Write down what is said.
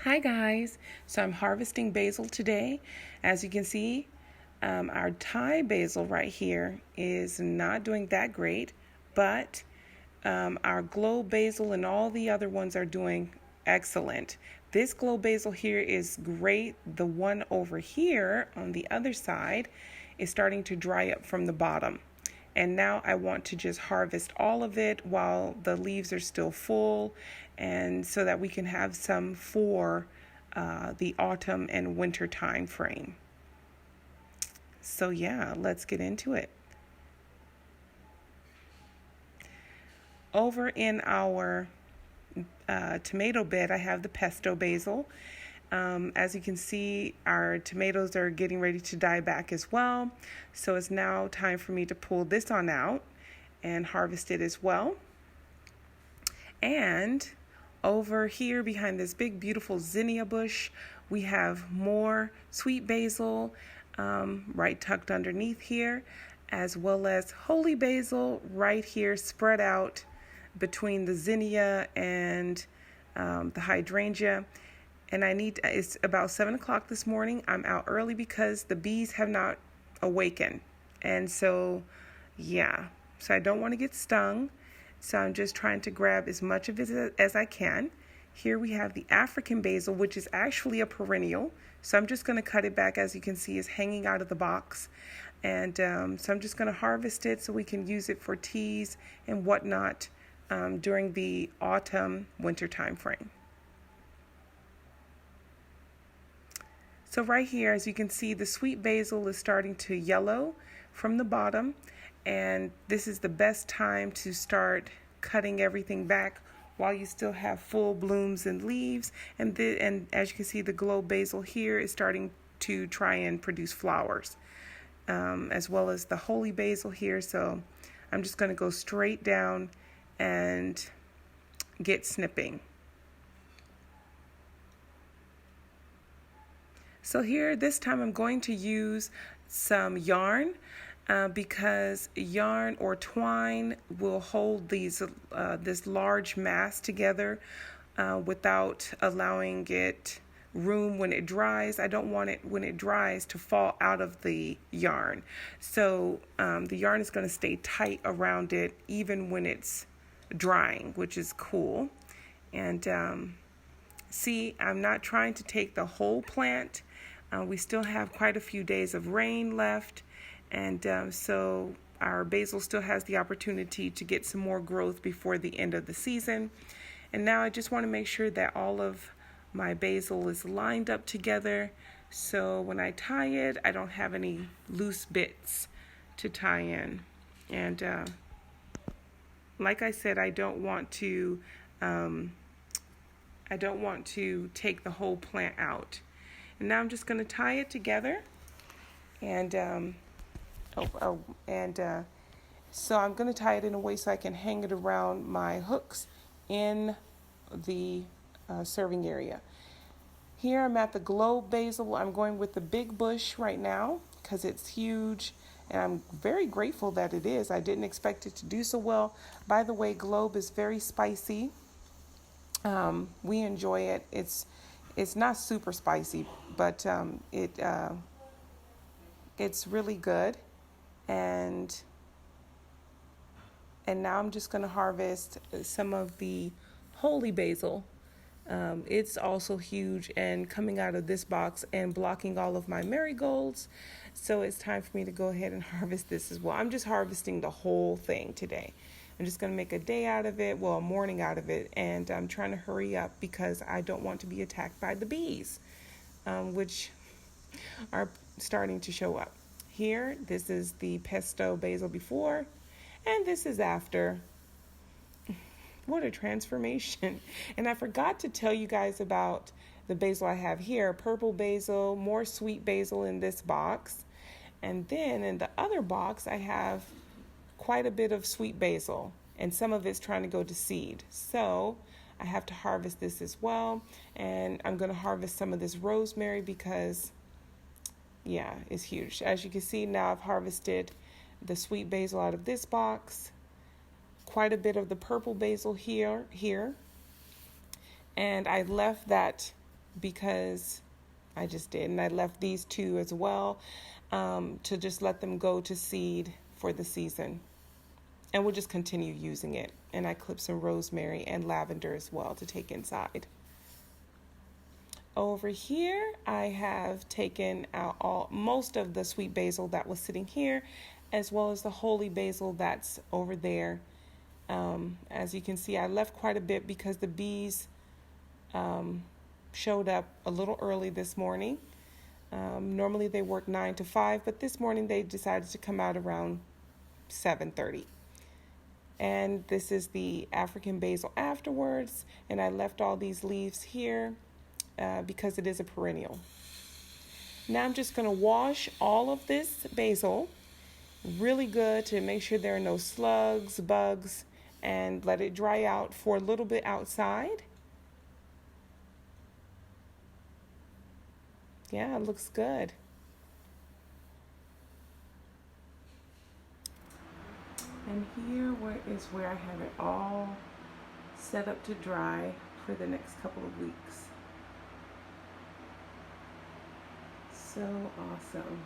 Hi guys, so I'm harvesting basil today. As you can see, our Thai basil right here is not doing that great, but our glow basil and all the other ones are doing excellent. This glow basil here is great. The one over here on the other side is starting to dry up from the bottom. And now I want to just harvest all of it while the leaves are still full, and so that we can have some for the autumn and winter time frame. So yeah, let's get into it. Over in our tomato bed, I have the pesto basil. As you can see, our tomatoes are getting ready to die back as well. So it's now time for me to pull this on out and harvest it as well. And over here behind this big beautiful zinnia bush, we have more sweet basil right tucked underneath here, as well as holy basil right here spread out between the zinnia and the hydrangea. And it's about 7 o'clock this morning. I'm out early because the bees have not awakened. And so, yeah, so I don't want to get stung. So I'm just trying to grab as much of it as I can. Here we have the African basil, which is actually a perennial. So I'm just going to cut it back. As you can see, it's hanging out of the box. And so I'm just going to harvest it so we can use it for teas and whatnot during the autumn winter time frame. So right here, as you can see, the sweet basil is starting to yellow from the bottom, and this is the best time to start cutting everything back while you still have full blooms and leaves. And as you can see, the glow basil here is starting to try and produce flowers, as well as the holy basil here. So I'm just going to go straight down and get snipping. So here, this time I'm going to use some yarn because yarn or twine will hold this large mass together without allowing it room when it dries. I don't want it when it dries to fall out of the yarn. So the yarn is going to stay tight around it even when it's drying, which is cool. And see, I'm not trying to take the whole plant. We still have quite a few days of rain left, and so our basil still has the opportunity to get some more growth before the end of the season. And now I just want to make sure that all of my basil is lined up together, so when I tie it, I don't have any loose bits to tie in. And like I said, I don't want to take the whole plant out. And now I'm just going to tie it together, and so I'm going to tie it in a way so I can hang it around my hooks in the serving area. Here I'm at the globe basil. I'm going with the big bush right now because it's huge, and I'm very grateful that it is. I didn't expect it to do so well. By the way, globe is very spicy. We enjoy it. It's not super spicy, but it's really good. And now I'm just going to harvest some of the holy basil. It's also huge and coming out of this box and blocking all of my marigolds. So it's time for me to go ahead and harvest this as well. I'm just harvesting the whole thing today. I'm just going to make a day out of it, well, a morning out of it, and I'm trying to hurry up because I don't want to be attacked by the bees, which are starting to show up. Here, this is the pesto basil before, and this is after. What a transformation. And I forgot to tell you guys about the basil I have here, purple basil, more sweet basil in this box. And then in the other box, I have quite a bit of sweet basil, and some of it's trying to go to seed. So I have to harvest this as well, and I'm going to harvest some of this rosemary because, yeah, it's huge. As you can see, now I've harvested the sweet basil out of this box, quite a bit of the purple basil here, and I left that because I just did. And I left these two as well, to just let them go to seed for the season. And we'll just continue using it. And I clipped some rosemary and lavender as well to take inside. Over here, I have taken out most of the sweet basil that was sitting here, as well as the holy basil that's over there. As you can see, I left quite a bit because the bees showed up a little early this morning. Normally they work 9 to 5, but this morning they decided to come out around 7:30. And this is the African basil afterwards, and I left all these leaves here because it is a perennial. Now I'm just going to wash all of this basil really good to make sure there are no slugs, bugs, and let it dry out for a little bit outside. Yeah, it looks good. And here is where I have it all set up to dry for the next couple of weeks. So awesome.